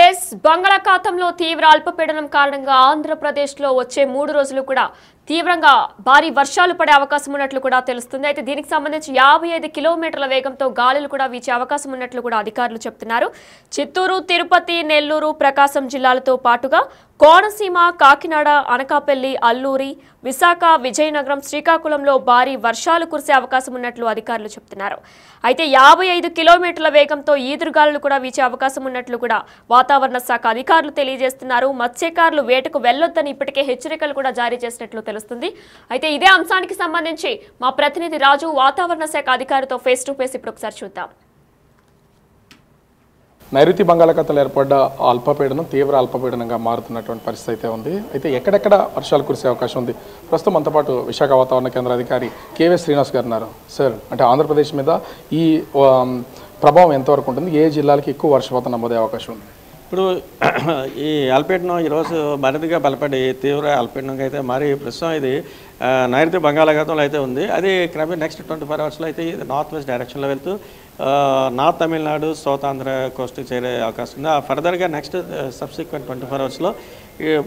Yes బంగాళాఖాతంలో తీవ్ర అల్పపీడనం కారణంగా ఆంధ్రప్రదేశ్లో వచ్చే 3 రోజులు కూడా తీవ్రంగా భారీ వర్షాలు పడే అవకాశం ఉన్నట్లు కూడా తెలుస్తుంది. అయితే దీనికి సంబంధించి 55 కిలోమీటర్ల వేగంతో గాలులు కూడా వీచే అవకాశం ఉన్నట్లు కూడా అధికారులు చెప్తున్నారు. చిత్తూరు, తిరుపతి, నెల్లూరు, ప్రకాశం జిల్లాలతో పాటుగా కోనసీమ, కాకినాడ, అనకాపల్లి, అల్లూరి, విశాఖ, విజయనగరం, శ్రీకాకుళంలో భారీ వర్షాలు కురిసే అవకాశం ఉన్నట్లు అధికారులు చెప్తున్నారు. అయితే 55 కిలోమీటర్ల వేగంతో ఈదురుగాలులు కూడా వీచే అవకాశం ఉన్నట్లు కూడా వాతావరణ శాఖ అధికారులు తెలియజేస్తున్నారు. మత్స్యకారులు వేటకు వెళ్లొద్దని ఇప్పటికే హెచ్చరికలు కూడా జారీ చేసినట్లు తెలుస్తుంది. అయితే ఇదే అంశానికి సంబంధించి మా ప్రతినిధి రాజు వాతావరణ శాఖ అధికారితో ఫేస్ టు ఫేస్ ఇప్పుడు ఒకసారి చూద్దాం. నైరుతి బంగాళాఖాతంలో ఏర్పడ్డ అల్పపీడనం తీవ్ర అల్పపీడనంగా మారుతున్నటువంటి పరిస్థితి అయితే ఉంది. అయితే ఎక్కడెక్కడ వర్షాలు కురిసే అవకాశం ఉంది? ప్రస్తుతం మనతో పాటు విశాఖ వాతావరణ కేంద్ర అధికారి కేవీ శ్రీనివాస్ గారు ఉన్నారు. సార్, అంటే ఆంధ్రప్రదేశ్ మీద ఈ ప్రభావం ఎంతవరకు ఉంటుంది? ఏ జిల్లాలకి ఎక్కువ వర్షపాతం నమోదే అవకాశం ఉంది? ఇప్పుడు ఈ అల్పపీడనం ఈరోజు మరింతగా బలపడి తీవ్ర అల్పపీడనంగా అయితే మరి ప్రస్తుతం ఇది నైరుతి బంగాళాఖాతంలో అయితే ఉంది. అది క్రమే నెక్స్ట్ 24 అవర్స్లో అయితే ఇది నార్త్ వెస్ట్ డైరెక్షన్లో వెళ్తూ నార్త్ తమిళనాడు, సౌత్ ఆంధ్ర కోస్ట్కి చేరే అవకాశం ఉంది. ఫర్దర్గా నెక్స్ట్ సబ్సిక్వెంట్ 24 అవర్స్లో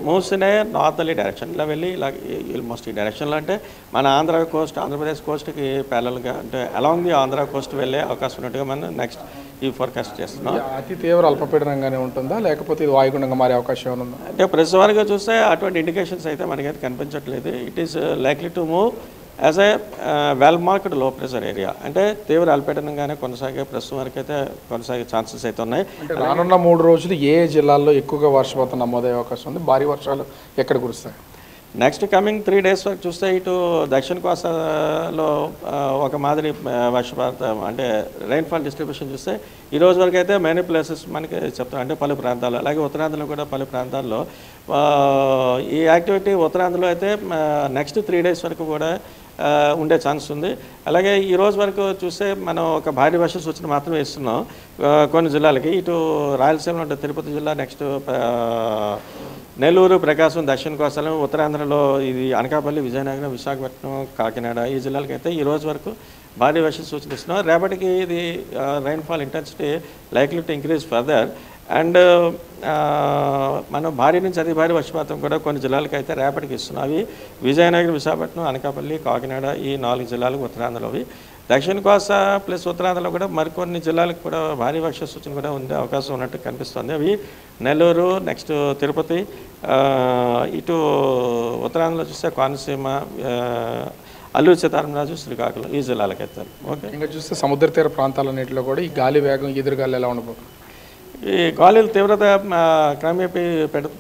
మూసినే నార్తర్లీ డైరెక్షన్లో వెళ్ళి ఇలా ఆల్మోస్ట్ ఈ డైరెక్షన్లో అంటే మన ఆంధ్రప్రదేశ్ కోస్ట్కి ప్యారల్గా అంటే అలాంగ్ ది ఆంధ్ర కోస్ట్ వెళ్ళే అవకాశం ఉన్నట్టుగా మనం నెక్స్ట్ ఈ ఫోర్కాస్ట్ చేస్తున్నాం. అతి తీవ్ర అల్పపీడనంగానే ఉంటుందా, లేకపోతే ఇది వాయుగుండంగా మారే అవకాశం ఏమైనా? అంటే ప్రస్తుతానికి చూస్తే అటువంటి ఇండికేషన్స్ అయితే మనకైతే కనిపించట్లేదు. It is likely to move as a well marked లో ప్రెషర్ ఏరియా. అంటే తీవ్ర అల్పపీడనంగానే ప్రస్తుతం వరకు అయితే కొనసాగే ఛాన్సెస్ అయితే ఉన్నాయి. అంటే రానున్న 3 రోజులు ఏ జిల్లాల్లో ఎక్కువగా వర్షపాతం నమోదయ్యే అవకాశం ఉంది? భారీ వర్షాలు ఎక్కడ కురుస్తాయి? నెక్స్ట్ కమింగ్ 3 days వరకు చూస్తే ఇటు దక్షిణ కోస్తాలో ఒక మాదిరి వర్షపాతం అంటే రైన్ఫాల్ డిస్ట్రిబ్యూషన్ చూస్తే ఈ రోజు వరకు అయితే మెనీ ప్లేసెస్ మనకి చెప్తాం. అంటే పలు ప్రాంతాలు అలాగే ఉత్తరాంధ్రలో కూడా పలు ప్రాంతాల్లో ఈ యాక్టివిటీ ఉత్తరాంధ్రలో అయితే నెక్స్ట్ 3 days వరకు కూడా ఉండే ఛాన్స్ ఉంది. అలాగే ఈ రోజు వరకు చూస్తే మనం ఒక భారీ వర్ష సూచన మాత్రమే ఇస్తున్నాం కొన్ని జిల్లాలకి. ఇటు రాయలసీమలో ఉంటే తిరుపతి జిల్లా, నెక్స్ట్ నెల్లూరు, ప్రకాశం, దక్షిణ కోస్తాలో, ఉత్తరాంధ్రలో ఇది అనకాపల్లి, విజయనగరం, విశాఖపట్నం, కాకినాడ ఈ జిల్లాలకైతే ఈ రోజు వరకు భారీ వర్ష సూచన ఇస్తున్నాం. రేపటికి ఇది rainfall intensity likely to increase further. And మనం భారీ నుంచి అతి భారీ వర్షపాతం కూడా కొన్ని జిల్లాలకు అయితే రేపటికి ఇస్తున్నాం. అవి విజయనగరం, విశాఖపట్నం, అనకాపల్లి, కాకినాడ ఈ 4 జిల్లాలకు ఉత్తరాంధ్రలో. అవి దక్షిణ కోస్తా ప్లస్ ఉత్తరాంధ్రలో కూడా మరికొన్ని జిల్లాలకు కూడా భారీ వర్ష సూచన కూడా ఉండే అవకాశం ఉన్నట్టు కనిపిస్తుంది. అవి నెల్లూరు, నెక్స్ట్ తిరుపతి, ఇటు ఉత్తరాంధ్రలో చూస్తే కోనసీమ, అల్లూరి సీతారామరాజు, శ్రీకాకుళం ఈ జిల్లాలకు వెళ్తారు. ఓకే, ఇంకా చూస్తే సముద్ర తీర ప్రాంతాలన్నింటిలో కూడా ఈ గాలి వేగం, ఎదురుగాలి ఎలా ఉండబోతుంది? ఈ గాలుల తీవ్రత క్రమేపీ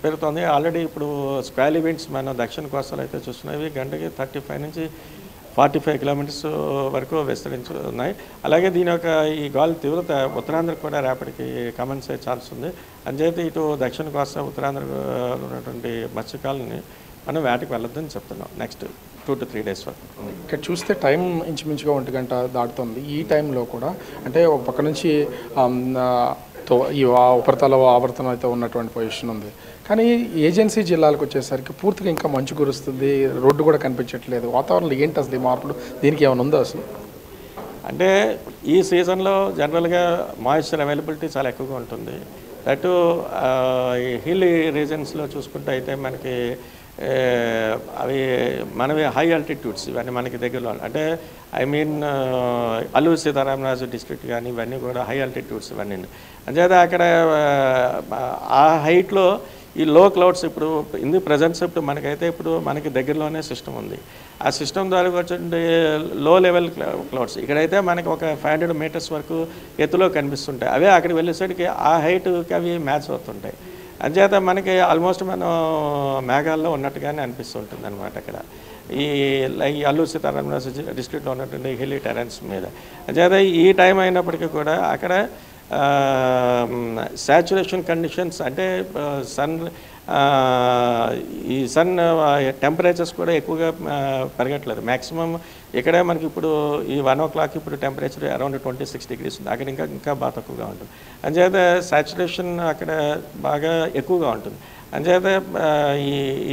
పెరుగుతుంది. ఆల్రెడీ ఇప్పుడు స్క్వాల్ ఈవెంట్స్ మనం దక్షిణ కోస్తాలో అయితే చూస్తున్నాయి. గంటకి 35 నుంచి 45 కిలోమీటర్స్ వరకు విస్తరించున్నాయి. అలాగే దీని యొక్క ఈ గాలి తీవ్రత ఉత్తరాంధ్రకు కూడా రేపటికి కమెంట్స్ అయ్యే ఛాన్స్ ఉంది. అంచేత ఇటు దక్షిణ కోస్తా, ఉత్తరాంధ్రలో ఉన్నటువంటి మత్స్యకాలని మనం వేటకు వెళ్ళొద్దని చెప్తున్నాం నెక్స్ట్ 2 to 3 days వరకు. ఇక్కడ చూస్తే టైం ఇంచుమించుగా 1 గంట దాటుతుంది. ఈ టైంలో కూడా అంటే ఒక పక్క నుంచి ఈ ఉపరితల ఆవర్తనం అయితే ఉన్నటువంటి పొజిషన్ ఉంది. కానీ ఏజెన్సీ జిల్లాలకు వచ్చేసరికి పూర్తిగా ఇంకా మంచు కురుస్తుంది, రోడ్డు కూడా కనిపించట్లేదు. వాతావరణంలో ఏంటి అసలు ఈ మార్పులు? దీనికి ఏమైనా ఉందా అసలు? అంటే ఈ సీజన్లో జనరల్గా మాయిశ్చర్ అవైలబిలిటీ చాలా ఎక్కువగా ఉంటుంది. అటు ఈ హిల్ రీజన్స్లో చూసుకుంటే అయితే మనకి అవి మనవి హై ఆల్టిట్యూడ్స్ ఇవన్నీ మనకి దగ్గరలో అంటే అల్లూరి సీతారామరాజు డిస్ట్రిక్ట్ కానీ ఇవన్నీ కూడా హై ఆల్టిట్యూడ్స్ ఇవన్నీ. అంచేత అక్కడ ఆ హైట్లో ఈ లో క్లౌడ్స్ ఇప్పుడు ఇన్ ది ప్రజెంట్స్ ఇప్పుడు మనకైతే ఇప్పుడు మనకి దగ్గరలోనే సిస్టమ్ ఉంది. ఆ సిస్టమ్ ద్వారా వచ్చే లో లెవెల్ క్లౌడ్స్ ఇక్కడైతే మనకి ఒక 500 meters వరకు ఎత్తులో కనిపిస్తుంటాయి. అవే అక్కడికి వెళ్ళేసరికి ఆ హైట్కి అవి మ్యాచ్ అవుతుంటాయి. అంచేత మనకి ఆల్మోస్ట్ మనం మేఘాల్లో ఉన్నట్టుగానే అనిపిస్తుంటుంది అనమాట అక్కడ ఈ అల్లూరి సీతారామరాజు డిస్ట్రిక్ట్లో ఉన్నటువంటి హిల్లీ టెరెన్స్ మీద. అంచేత ఈ టైం అయినప్పటికీ కూడా అక్కడ సాచురేషన్ కండిషన్స్ అంటే ఈ సన్ టెంపరేచర్స్ కూడా ఎక్కువగా పెరగట్లేదు. మ్యాక్సిమం ఇక్కడే మనకి ఇప్పుడు ఈ 1 o'clock ఇప్పుడు టెంపరేచర్ అరౌండ్ 26 degrees ఉంది. అక్కడ ఇంకా బాగా తక్కువగా ఉంటుంది. అంచేత సాచురేషన్ అక్కడ బాగా ఎక్కువగా ఉంటుంది. అంచేత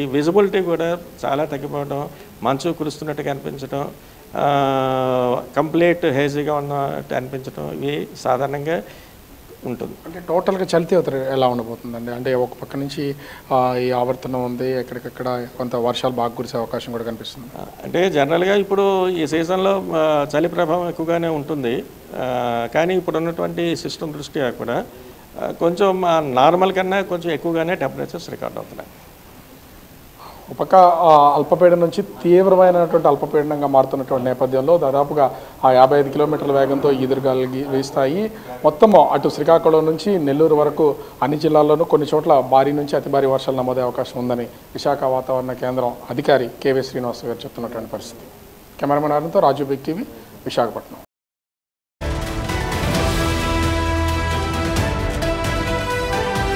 ఈ విజిబిలిటీ కూడా చాలా తగ్గిపోవడం, మంచు కురుస్తున్నట్టుగా అనిపించడం, కంప్లీట్ హేజీగా ఉన్నట్టు అనిపించడం ఇవి సాధారణంగా ఉంటుంది. అంటే టోటల్గా చలి తీవ్రత ఎలా ఉండబోతుందండి? అంటే ఒక పక్క నుంచి ఈ ఆవర్తనం ఉంది, ఎక్కడికక్కడ కొంత వర్షాలు బాగా కురిసే అవకాశం కూడా కనిపిస్తుంది. అంటే జనరల్గా ఇప్పుడు ఈ సీజన్లో చలి ప్రభావం ఎక్కువగానే ఉంటుంది. కానీ ఇప్పుడు ఉన్నటువంటి సిస్టమ్ దృష్ట్యా కూడా కొంచెం నార్మల్ కన్నా కొంచెం ఎక్కువగానే టెంపరేచర్స్ రికార్డ్ అవుతున్నాయి. ఒక పక్క అల్పపీడనం నుంచి తీవ్రమైనటువంటి అల్పపీడనంగా మారుతున్నటువంటి నేపథ్యంలో దాదాపుగా 55 కిలోమీటర్ల వేగంతో ఈదురుగాలు వీస్తాయి. మొత్తం అటు శ్రీకాకుళం నుంచి నెల్లూరు వరకు అన్ని జిల్లాల్లోనూ కొన్ని చోట్ల భారీ నుంచి అతి భారీ వర్షాలు నమోదే అవకాశం ఉందని విశాఖ వాతావరణ కేంద్రం అధికారి కేవీ శ్రీనివాస్ గారు చెప్తున్నటువంటి పరిస్థితి. కెమెరామెన్ అరుణ్తో రాజు బిగ్ టీవీ, విశాఖపట్నం.